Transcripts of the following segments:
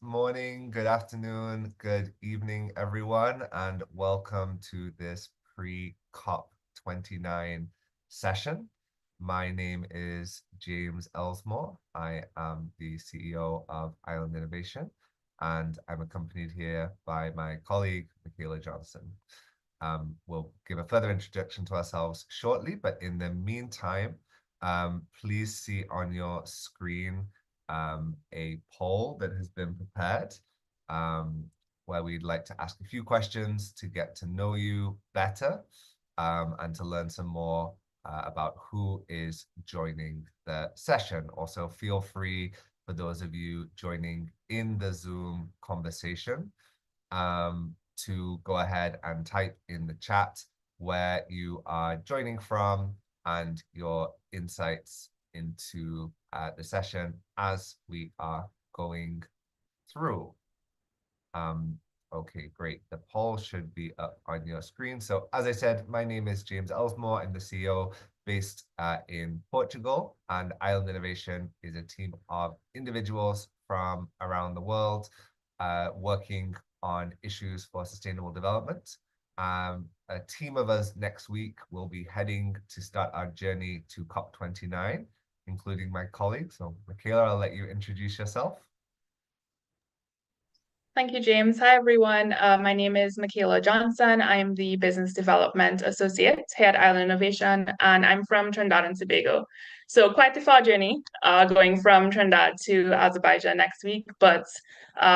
morning, good afternoon, good evening, everyone, and welcome to this pre-COP29 session. My name is James Elsmore. I am the CEO of Island Innovation, and I'm accompanied here by my colleague, Michaela Johnson. We'll give a further introduction to ourselves shortly, but in the meantime, please see on your screen a poll that has been prepared um, where we'd like to ask a few questions to get to know you better and to learn some more about who is joining the session. Also, feel free for those of you joining in the Zoom conversation to go ahead and type in the chat where you are joining from and your insights into the session as we are going through. Okay, great. The poll should be up on your screen. So as I said, my name is James Elsmore. I'm the CEO based in Portugal, and Island Innovation is a team of individuals from around the world working on issues for sustainable development. A team of us next week will be heading to start our journey to COP29, including my colleagues. So Michaela, I'll let you introduce yourself. Thank you, James. Hi, everyone. My name is Michaela Johnson. I'm the Business Development Associate here at Island Innovation, and I'm from Trinidad and Tobago. So quite a far journey going from Trinidad to Azerbaijan next week, but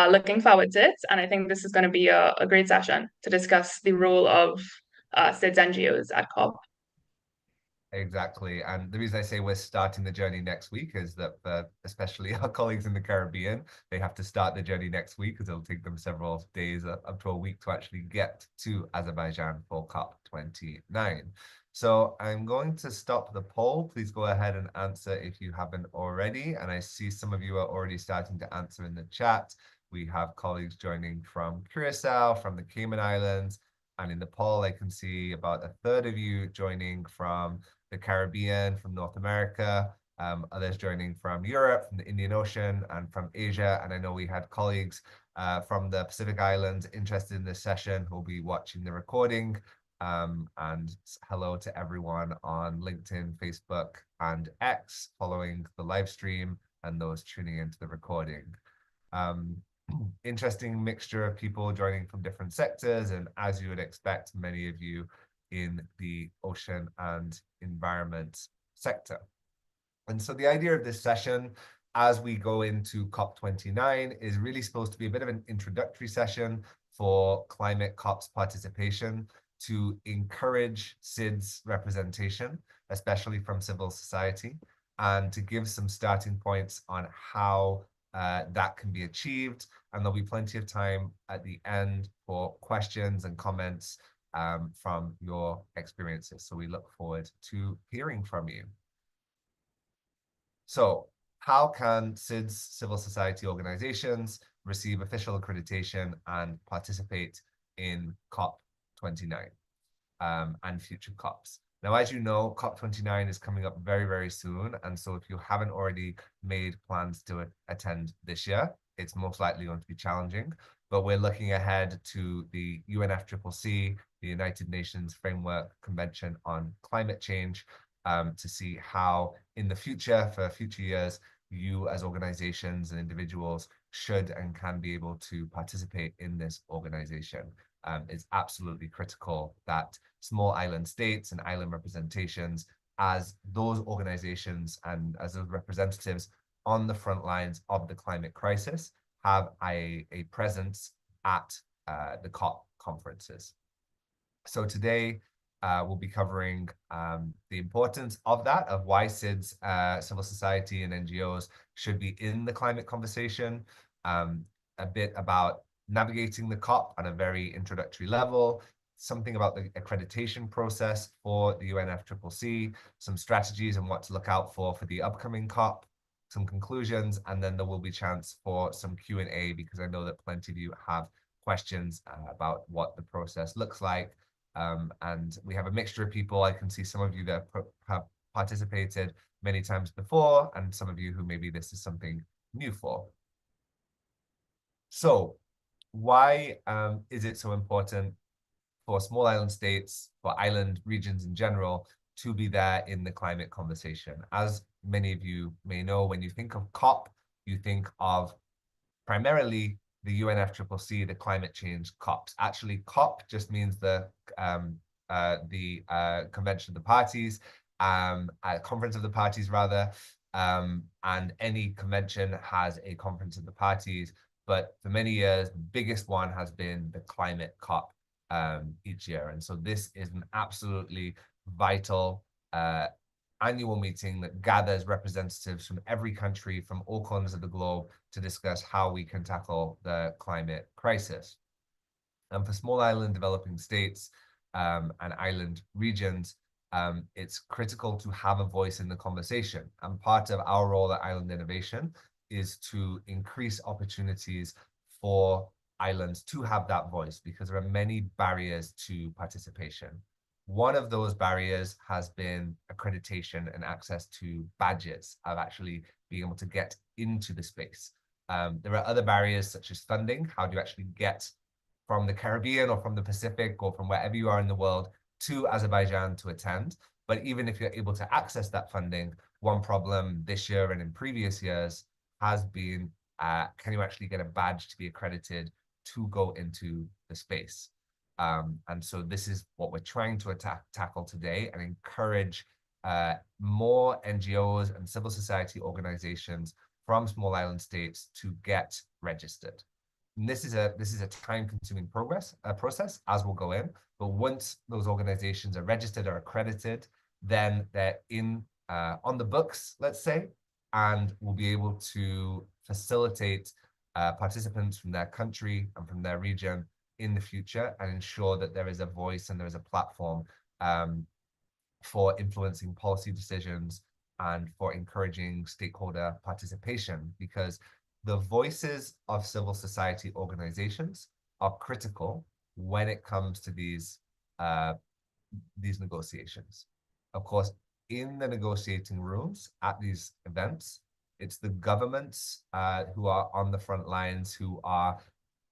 looking forward to it. And I think this is going to be a great session to discuss the role of SIDS NGOs at COP. Exactly. And the reason I say we're starting the journey next week is that especially our colleagues in the Caribbean, they have to start the journey next week because it'll take them several days, up to a week to actually get to Azerbaijan for COP29. So I'm going to stop the poll. Please go ahead and answer if you haven't already. And I see some of you are already starting to answer in the chat. We have colleagues joining from Curacao, from the Cayman Islands, and in the poll, I can see about a third of you joining from the Caribbean, from North America, others joining from Europe, from the Indian Ocean, and from Asia. And I know we had colleagues from the Pacific Islands interested in this session who will be watching the recording. And hello to everyone on LinkedIn, Facebook, and X following the live stream and those tuning into the recording. Interesting mixture of people joining from different sectors, and as you would expect, many of you in the ocean and environment sector. And so the idea of this session as we go into COP29 is really supposed to be a bit of an introductory session for climate COPs participation to encourage SIDS representation, especially from civil society, and to give some starting points on how that can be achieved. And there'll be plenty of time at the end for questions and comments from your experiences. So we look forward to hearing from you. So how can SIDS civil society organizations receive official accreditation and participate in COP29 and future COPs? Now, as you know, COP29 is coming up very, very soon. And so if you haven't already made plans to attend this year, it's most likely going to be challenging. But we're looking ahead to the UNFCCC, the United Nations Framework Convention on Climate Change, to see how in the future, for future years, you as organizations and individuals should and can be able to participate in this organization. It's absolutely critical that small island states and island representations, as those organizations and as those representatives on the front lines of the climate crisis, have a presence at the COP conferences. So today, we'll be covering the importance of that, of why SIDS, civil society and NGOs should be in the climate conversation, a bit about navigating the COP on a very introductory level, something about the accreditation process for the UNFCCC, some strategies and what to look out for the upcoming COP, some conclusions, and then there will be chance for some Q&A because I know that plenty of you have questions about what the process looks like. And we have a mixture of people. I can see some of you that have participated many times before, and some of you who maybe this is something new for. So why is it so important for small island states, for island regions in general, to be there in the climate conversation? As many of you may know, when you think of COP, you think of primarily the UNFCCC, the climate change COPs. Actually, COP just means the Convention of the Parties, Conference of the Parties rather, and any convention has a Conference of the Parties. But for many years, the biggest one has been the climate COP each year. And so this is an absolutely vital annual meeting that gathers representatives from every country, from all corners of the globe, to discuss how we can tackle the climate crisis. And for small island developing states and island regions, it's critical to have a voice in the conversation. And part of our role at Island Innovation is to increase opportunities for islands to have that voice, because there are many barriers to participation. One of those barriers has been accreditation and access to badges of actually being able to get into the space. There are other barriers such as funding. How do you actually get from the Caribbean or from the Pacific or from wherever you are in the world to Azerbaijan to attend? But even if you're able to access that funding, one problem this year and in previous years has been, can you actually get a badge to be accredited to go into the space? And so this is what we're trying to tackle today, and encourage more NGOs and civil society organizations from small island states to get registered. And this is a time-consuming process as we'll go in. But once those organizations are registered or accredited, then they're on the books, let's say, and will be able to facilitate participants from their country and from their region in the future, and ensure that there is a voice and there is a platform for influencing policy decisions and for encouraging stakeholder participation, because the voices of civil society organizations are critical when it comes to these negotiations. Of course, in the negotiating rooms at these events, it's the governments who are on the front lines, who are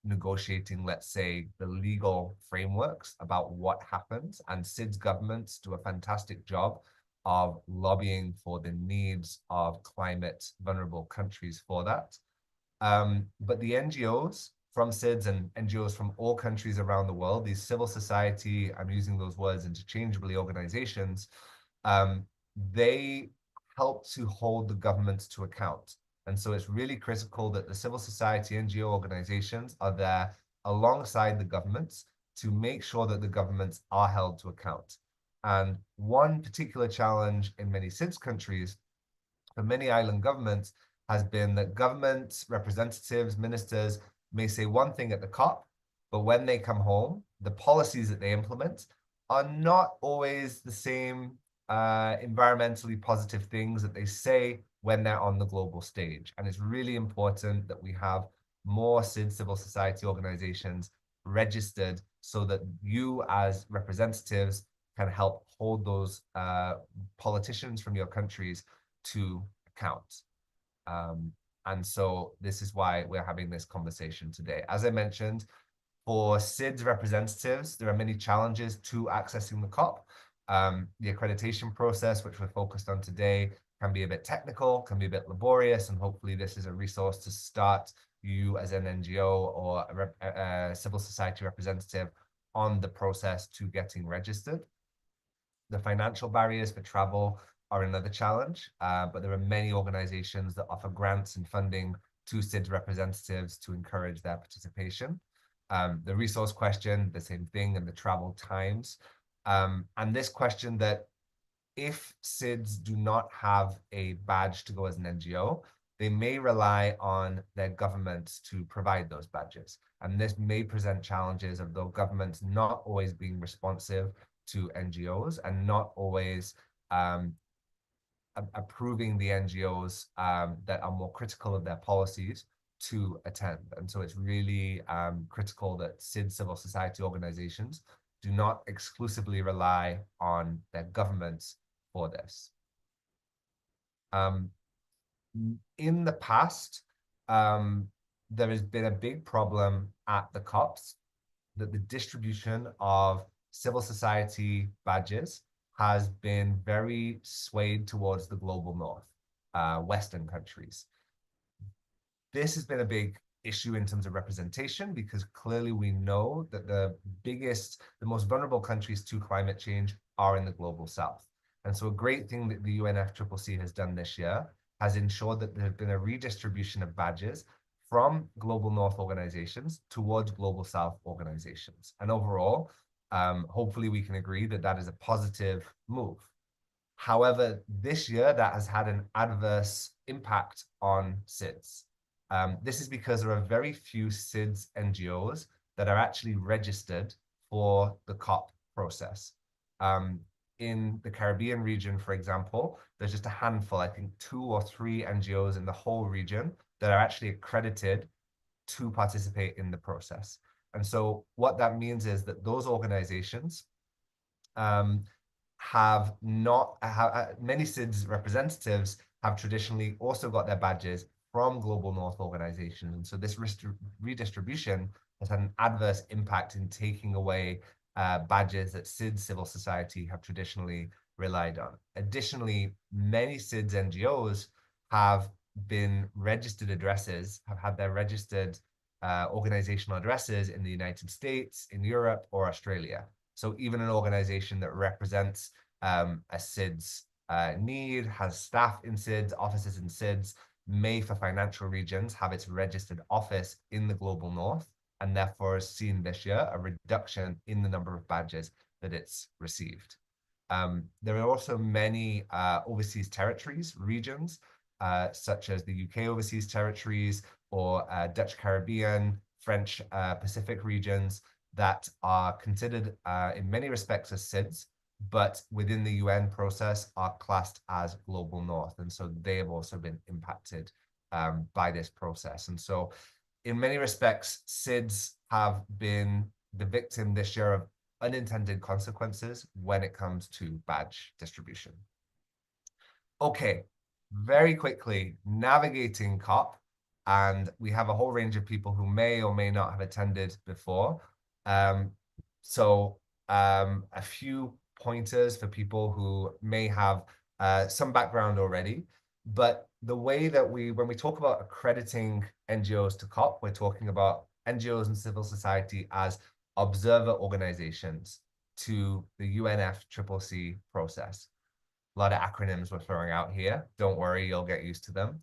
negotiating, let's say, the legal frameworks about what happens. And SIDS governments do a fantastic job of lobbying for the needs of climate vulnerable countries for that. But the NGOs from SIDS and NGOs from all countries around the world, these civil society, I'm using those words interchangeably, organizations, they help to hold the governments to account. And so it's really critical that the civil society NGO organizations are there alongside the governments to make sure that the governments are held to account. And one particular challenge in many SIDS countries for many island governments has been that government representatives, ministers may say one thing at the COP, but when they come home, the policies that they implement are not always the same environmentally positive things that they say when they're on the global stage. And it's really important that we have more SIDS civil society organizations registered, so that you as representatives can help hold those politicians from your countries to account. And so this is why we're having this conversation today. As I mentioned, for SIDS representatives, there are many challenges to accessing the COP. The accreditation process, which we're focused on today, can be a bit technical, can be a bit laborious, and hopefully this is a resource to start you as an NGO or a civil society representative on the process to getting registered. The financial barriers for travel are another challenge, but there are many organizations that offer grants and funding to SIDS representatives to encourage their participation. The resource question, the same thing, and the travel times. And this question that if SIDS do not have a badge to go as an NGO, they may rely on their governments to provide those badges. And this may present challenges of the governments not always being responsive to NGOs and not always approving the NGOs that are more critical of their policies to attend. And so it's really critical that SIDS civil society organizations do not exclusively rely on their governments for this. In the past, there has been a big problem at the COPs that the distribution of civil society badges has been very swayed towards the global north, Western countries. This has been a big issue in terms of representation, because clearly we know that the most vulnerable countries to climate change are in the global south. And so a great thing that the UNFCCC has done this year has ensured that there has been a redistribution of badges from global north organizations towards global south organizations. And overall, hopefully we can agree that that is a positive move. However, this year that has had an adverse impact on SIDS. This is because there are very few SIDS NGOs that are actually registered for the COP process. In the Caribbean region, for example, there's just a handful, I think 2 or 3 NGOs in the whole region that are actually accredited to participate in the process. And so what that means is that those organizations have not, many SIDS representatives have traditionally also got their badges from Global North organizations. And so this redistribution has had an adverse impact in taking away badges that SIDS civil society have traditionally relied on. Additionally, many SIDS NGOs have been registered addresses, have had their registered organizational addresses in the United States, in Europe, or Australia. So even an organization that represents a SIDS need, has staff in SIDS, offices in SIDS, may, for financial regions, have its registered office in the global north, and therefore has seen this year a reduction in the number of badges that it's received. There are also many overseas territories, regions, such as the UK overseas territories or Dutch Caribbean, French Pacific regions that are considered in many respects as SIDS, but within the UN process are classed as Global North. And so they have also been impacted by this process. And so in many respects, SIDS have been the victim this year of unintended consequences when it comes to badge distribution. Okay, very quickly, navigating COP, and we have a whole range of people who may or may not have attended before. A few pointers for people who may have some background already. But the way that when we talk about accrediting NGOs to COP, we're talking about NGOs and civil society as observer organizations to the UNFCCC process. A lot of acronyms we're throwing out here. Don't worry, you'll get used to them.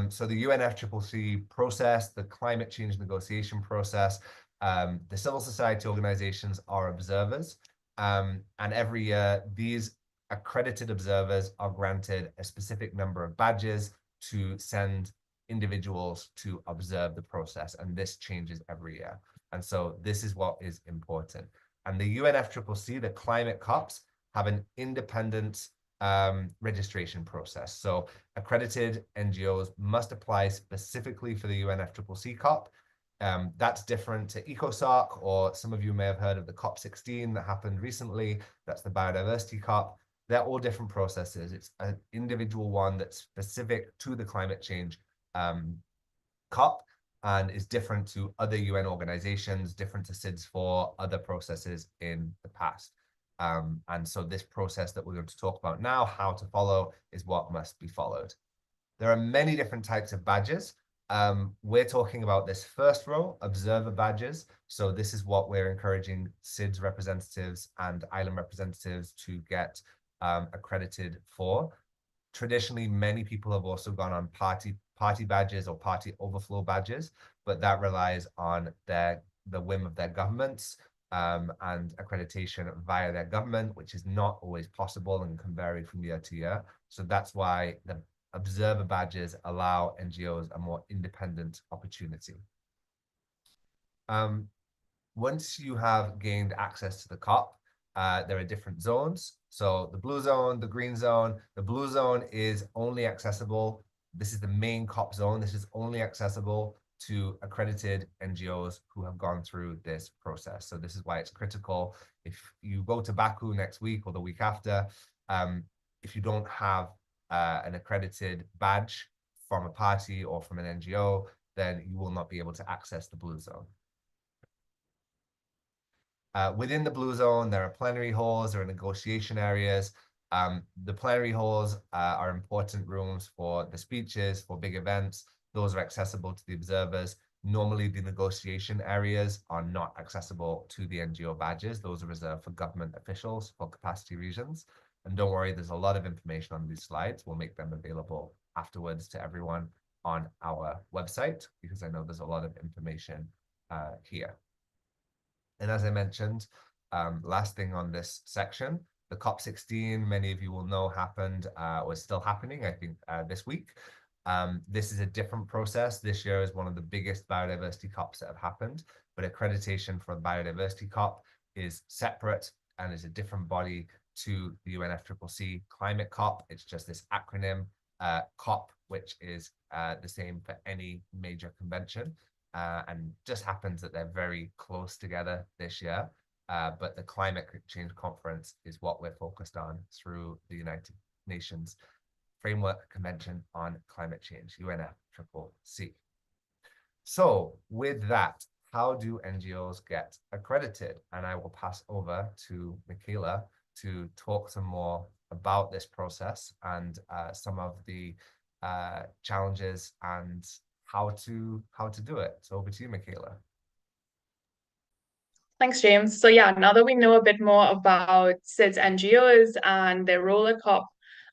So the UNFCCC process, the climate change negotiation process, the civil society organizations are observers. And every year, these accredited observers are granted a specific number of badges to send individuals to observe the process. And this changes every year. And so this is what is important. And the UNFCCC, the climate COPs, have an independent registration process. So accredited NGOs must apply specifically for the UNFCCC COP. That's different to ECOSOC, or some of you may have heard of the COP16 that happened recently. That's the biodiversity COP. They're all different processes. It's an individual one that's specific to the climate change COP and is different to other UN organizations, different to SIDS for other processes in the past. And so this process that we're going to talk about now, how to follow, is what must be followed. There are many different types of badges. We're talking about this first row, observer badges. So this is what we're encouraging SIDS representatives and island representatives to get accredited for. Traditionally, many people have also gone on party badges or party overflow badges, but that relies on the whim of their governments and accreditation via their government, which is not always possible and can vary from year to year. So that's why the observer badges allow NGOs a more independent opportunity. Once you have gained access to the COP, there are different zones. So the blue zone, the green zone. The blue zone is only accessible. This is the main COP zone. This is only accessible to accredited NGOs who have gone through this process. So this is why it's critical. If you go to Baku next week or the week after, if you don't have an accredited badge from a party or from an NGO, then you will not be able to access the blue zone. Within the blue zone, there are plenary halls, there are negotiation areas. The plenary halls are important rooms for the speeches, for big events. Those are accessible to the observers. Normally, the negotiation areas are not accessible to the NGO badges. Those are reserved for government officials for capacity reasons. And don't worry, there's a lot of information on these slides. We'll make them available afterwards to everyone on our website, because I know there's a lot of information here. And as I mentioned, last thing on this section, the COP16, many of you will know happened, was still happening, I think, this week. This is a different process. This year is one of the biggest biodiversity COPs that have happened, but accreditation for the biodiversity COP is separate and is a different body to the UNFCCC climate COP. It's just this acronym COP, which is the same for any major convention. And just happens that they're very close together this year. But the Climate Change Conference is what we're focused on through the United Nations Framework Convention on Climate Change, UNFCCC. So with that, how do NGOs get accredited? And I will pass over to Michaela to talk some more about this process and some of the challenges and how to do it. So over to you, Michaela. Thanks, James. So yeah, now that we know a bit more about SIDS NGOs and their role at COP,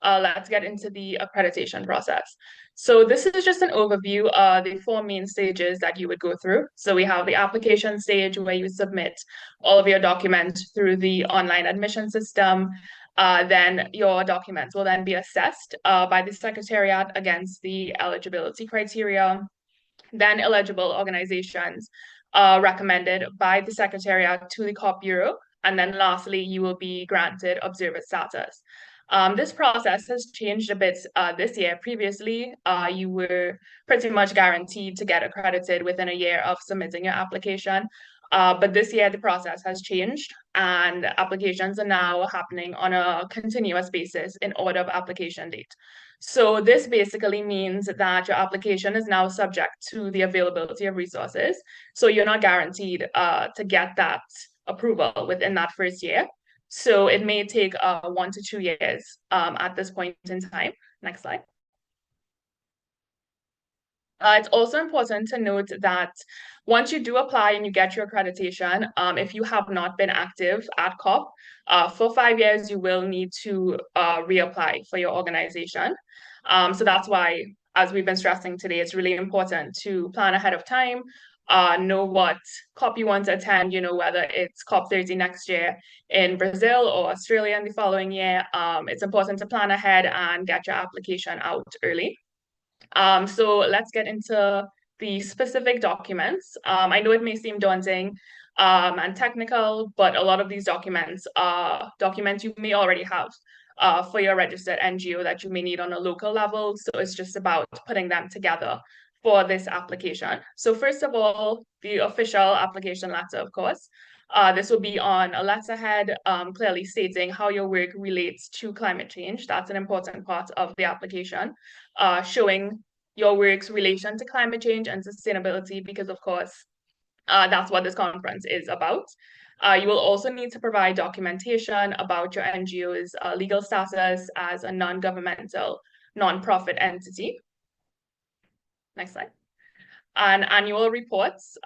let's get into the accreditation process. So this is just an overview of the 4 main stages that you would go through. So we have the application stage where you submit all of your documents through the online admission system. Then your documents will then be assessed by the Secretariat against the eligibility criteria. Then eligible organizations recommended by the Secretariat to the COP Bureau. And then lastly, you will be granted observer status. This process has changed a bit this year. Previously, you were pretty much guaranteed to get accredited within a year of submitting your application. But this year, the process has changed, and applications are now happening on a continuous basis in order of application date. So this basically means that your application is now subject to the availability of resources. So you're not guaranteed to get that approval within that first year. So it may take 1 to 2 years at this point in time. Next slide. It's also important to note that once you do apply and you get your accreditation, if you have not been active at COP for 5 years, you will need to reapply for your organization. So that's why, as we've been stressing today, it's really important to plan ahead of time, know what COP you want to attend, whether it's COP30 next year in Brazil or Australia in the following year. It's important to plan ahead and get your application out early. So let's get into the specific documents. I know it may seem daunting and technical, but a lot of these documents are documents you may already have for your registered NGO that you may need on a local level. So it's just about putting them together for this application. So first of all, the official application letter, of course. This will be on a letterhead clearly stating how your work relates to climate change. That's an important part of the application, showing your work's relation to climate change and sustainability, because of course, that's what this conference is about. You will also need to provide documentation about your NGO's legal status as a non-governmental, non-profit entity. Next slide. And annual reports,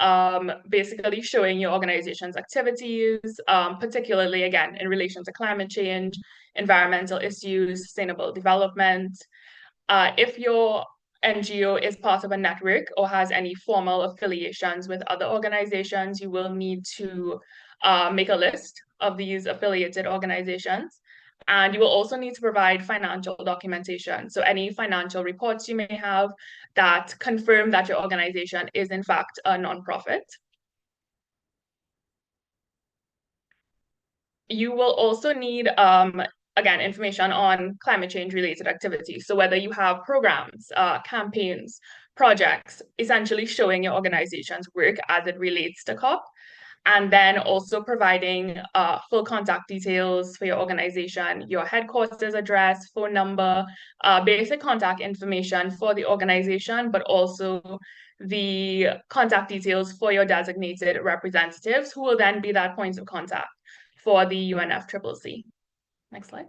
basically showing your organization's activities, particularly, again, in relation to climate change, environmental issues, sustainable development. If your NGO is part of a network or has any formal affiliations with other organizations, you will need to make a list of these affiliated organizations. And you will also need to provide financial documentation. So any financial reports you may have that confirm that your organization is in fact a nonprofit. You will also need, again, information on climate change related activities. So whether you have programs, campaigns, projects, essentially showing your organization's work as it relates to COP. And then also providing full contact details for your organization, your headquarters address, phone number, basic contact information for the organization, but also the contact details for your designated representatives, who will then be that point of contact for the UNFCCC. Next slide.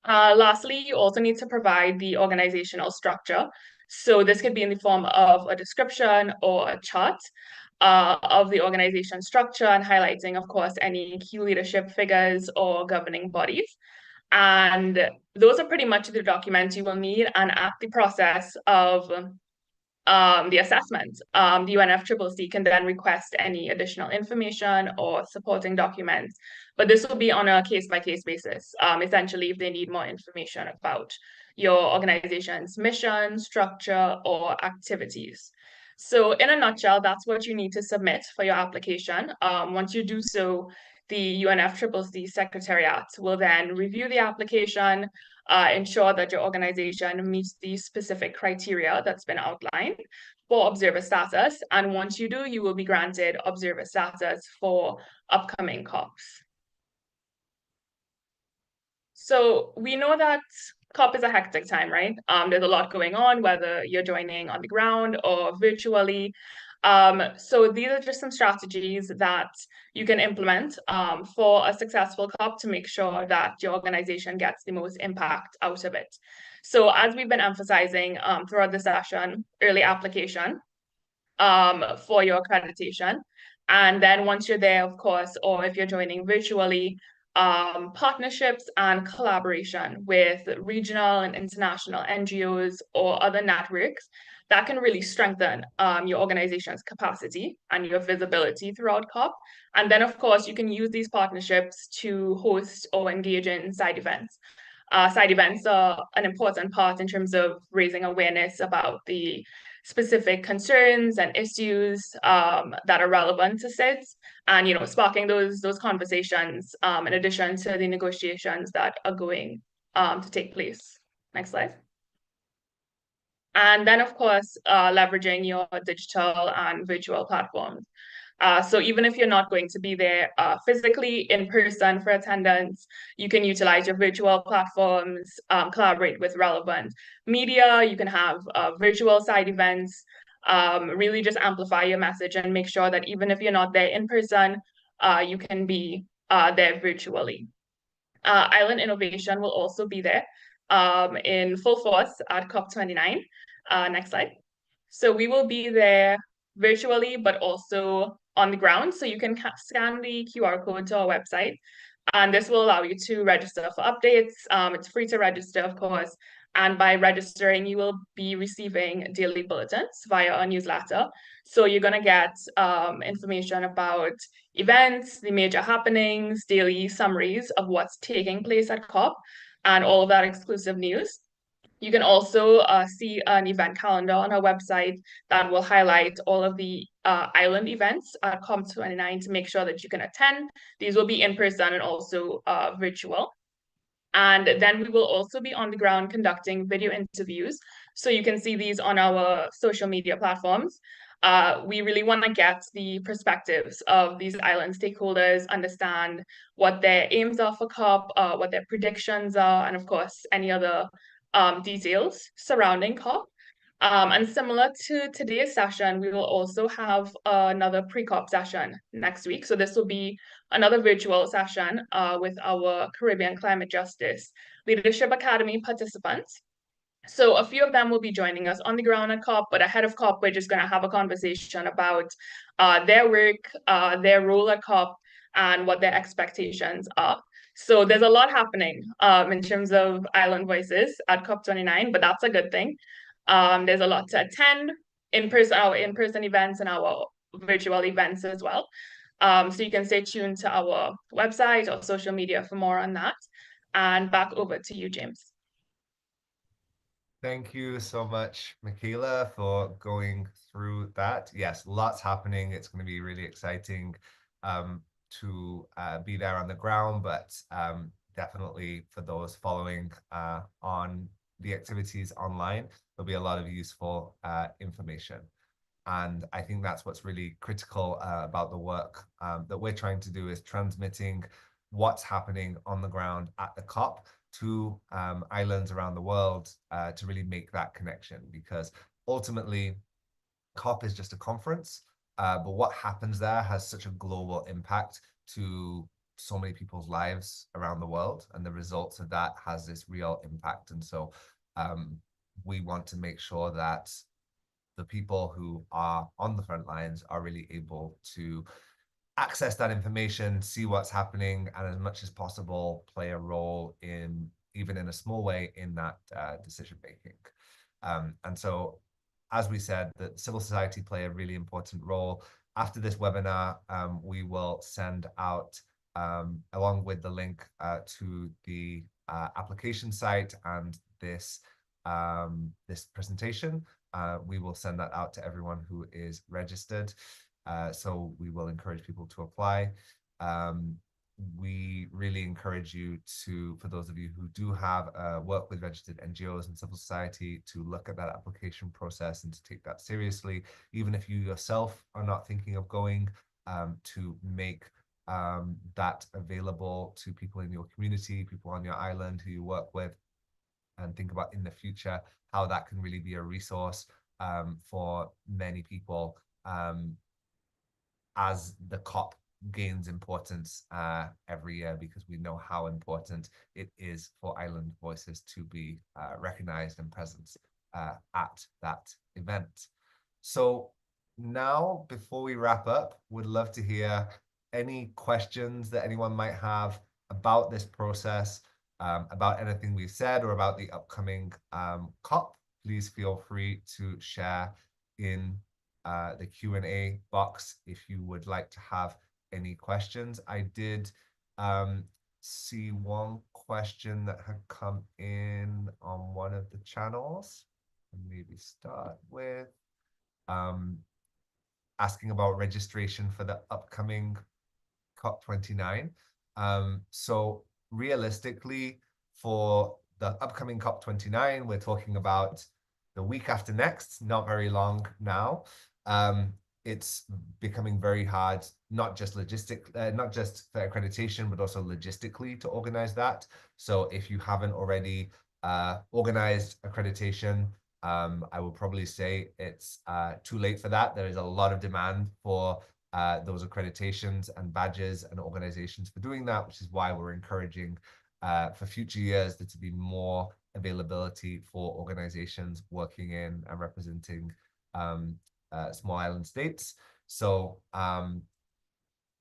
Lastly, you also need to provide the organizational structure. So this could be in the form of a description or a chart of the organization structure, and highlighting, of course, any key leadership figures or governing bodies. And those are pretty much the documents you will need. And at the process of the assessment, the UNFCCC can then request any additional information or supporting documents, but this will be on a case-by-case basis, essentially if they need more information about your organization's mission, structure, or activities. So in a nutshell, that's what you need to submit for your application. Once you do so, the UNFCCC Secretariat will then review the application, ensure that your organization meets the specific criteria that's been outlined for observer status. And once you do, you will be granted observer status for upcoming COPs. So we know that COP is a hectic time, right? There's a lot going on, whether you're joining on the ground or virtually. So these are just some strategies that you can implement for a successful COP to make sure that your organization gets the most impact out of it. So as we've been emphasizing throughout the session, early application for your accreditation. And then once you're there, of course, or if you're joining virtually, partnerships and collaboration with regional and international NGOs or other networks that can really strengthen your organization's capacity and your visibility throughout COP. And then, of course, you can use these partnerships to host or engage in side events. Side events are an important part in terms of raising awareness about the specific concerns and issues that are relevant to SIDS, and sparking those conversations in addition to the negotiations that are going to take place. Next slide. And then, of course, leveraging your digital and virtual platforms. So even if you're not going to be there physically in person for attendance, you can utilize your virtual platforms, collaborate with relevant media. You can have virtual side events, really just amplify your message and make sure that even if you're not there in person, you can be there virtually. Island Innovation will also be there in full force at COP29. Next slide. So we will be there virtually, but also on the ground. So you can scan the QR code to our website, and this will allow you to register for updates. It's free to register, of course. And by registering, you will be receiving daily bulletins via our newsletter. So you're going to get information about events, the major happenings, daily summaries of what's taking place at COP, and all of that exclusive news. You can also see an event calendar on our website that will highlight all of the island events at COP29 to make sure that you can attend. These will be in person and also virtual. And then we will also be on the ground conducting video interviews. So you can see these on our social media platforms. We really want to get the perspectives of these island stakeholders, understand what their aims are for COP, what their predictions are, and of course, any other details surrounding COP. And similar to today's session, we will also have another pre-COP session next week. So this will be another virtual session with our Caribbean Climate Justice Leadership Academy participants. So a few of them will be joining us on the ground at COP, but ahead of COP, we're just going to have a conversation about their work, their role at COP, and what their expectations are. So there's a lot happening in terms of Island Voices at COP29, but that's a good thing. There's a lot to attend our in-person events and our virtual events as well. So you can stay tuned to our website or social media for more on that. And back over to you, James. Thank you so much, Michaela, for going through that. Yes, lots happening. It's going to be really exciting to be there on the ground, but definitely for those following on the activities online, there'll be a lot of useful information. And I think that's what's really critical about the work that we're trying to do, is transmitting what's happening on the ground at the COP to islands around the world to really make that connection, because ultimately, COP is just a conference, but what happens there has such a global impact to so many people's lives around the world, and the results of that has this real impact. And so we want to make sure that the people who are on the front lines are really able to access that information, see what's happening, and as much as possible, play a role in, even in a small way, in that decision making. And so, as we said, that civil society play a really important role. After this webinar, we will send out, along with the link to the application site and this this presentation, we will send that out to everyone who is registered. So we will encourage people to apply. We really encourage you to, for those of you who do have work with registered NGOs and civil society, to look at that application process and to take that seriously. Even if you yourself are not thinking of going, to make that available to people in your community, people on your island who you work with, and think about in the future how that can really be a resource for many people as the COP gains importance every year, because we know how important it is for island voices to be recognized and present at that event. So now, before we wrap up, would love to hear any questions that anyone might have about this process, about anything we've said, or about the upcoming COP. Please feel free to share in the Q&A box if you would like to have any questions. I did see one question that had come in on one of the channels. Maybe start with asking about registration for the upcoming COP29. So realistically, for the upcoming COP29, we're talking about the week after next, not very long now. It's becoming very hard, not just for accreditation, but also logistically to organize that. So if you haven't already organized accreditation, I will probably say it's too late for that. There is a lot of demand for those accreditations and badges and organizations for doing that, which is why we're encouraging for future years there to be more availability for organizations working in and representing small island states. So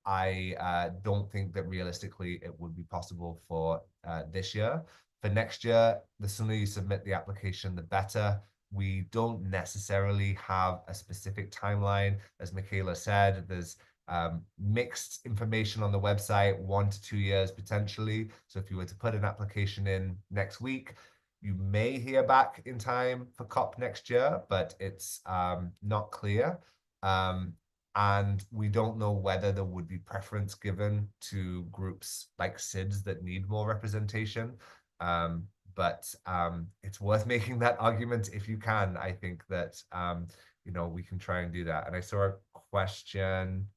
I don't think that realistically it would be possible for this year. For next year, the sooner you submit the application, the better. We don't necessarily have a specific timeline. As Michaela said, there's mixed information on the website, 1 to 2 years potentially. So if you were to put an application in next week, you may hear back in time for COP next year, but it's not clear. And we don't know whether there would be preference given to groups like SIDS that need more representation. But it's worth making that argument if you can. I think that, you know, we can try and do that. And I saw a question.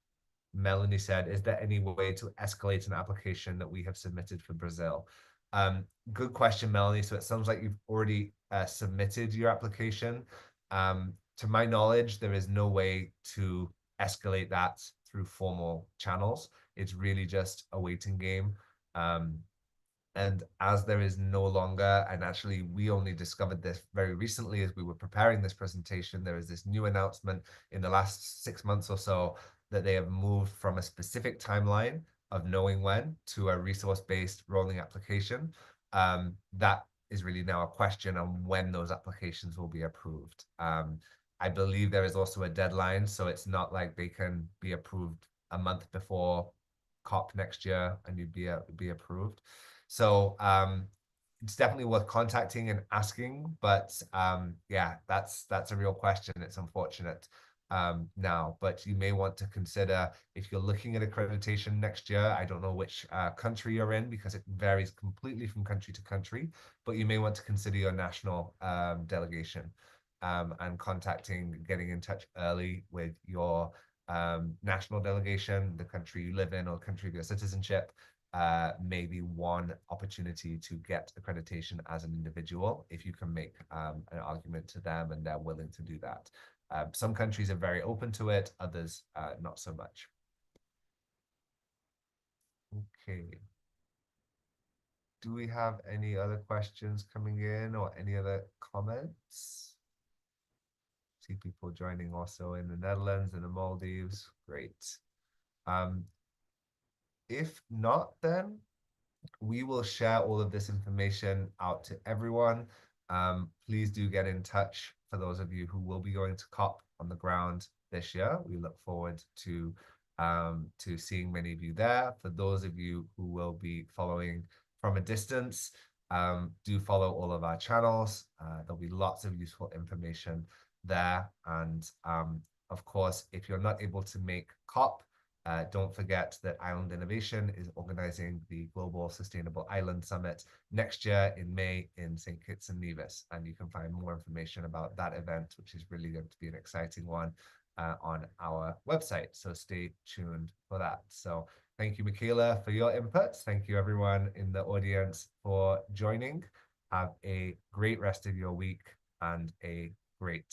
Melanie said, is there any way to escalate an application that we have submitted for Brazil? Good question, Melanie. So it sounds like you've already submitted your application. To my knowledge, there is no way to escalate that through formal channels. It's really just a waiting game. And as there is no longer, and actually we only discovered this very recently as we were preparing this presentation, there is this new announcement in the last 6 months or so that they have moved from a specific timeline of knowing when to a resource-based rolling application. That is really now a question on when those applications will be approved. I believe there is also a deadline, so it's not like they can be approved a month before COP next year and you'd be approved. So it's definitely worth contacting and asking, but yeah, that's a real question. It's unfortunate now, but you may want to consider, if you're looking at accreditation next year, I don't know which country you're in because it varies completely from country to country, but you may want to consider your national delegation and getting in touch early with your national delegation, the country you live in or country of your citizenship, maybe one opportunity to get accreditation as an individual if you can make an argument to them and they're willing to do that. Some countries are very open to it, others not so much. Okay. Do we have any other questions coming in or any other comments? See people joining also in the Netherlands and the Maldives. Great. If not, then we will share all of this information out to everyone. Please do get in touch for those of you who will be going to COP on the ground this year. We look forward to seeing many of you there. For those of you who will be following from a distance, do follow all of our channels. There'll be lots of useful information there. And of course, if you're not able to make COP, don't forget that Island Innovation is organizing the Global Sustainable Island Summit next year in May in St. Kitts and Nevis. And you can find more information about that event, which is really going to be an exciting one, on our website. So stay tuned for that. So thank you, Michaela, for your input. Thank you, everyone in the audience, for joining. Have a great rest of your week and a great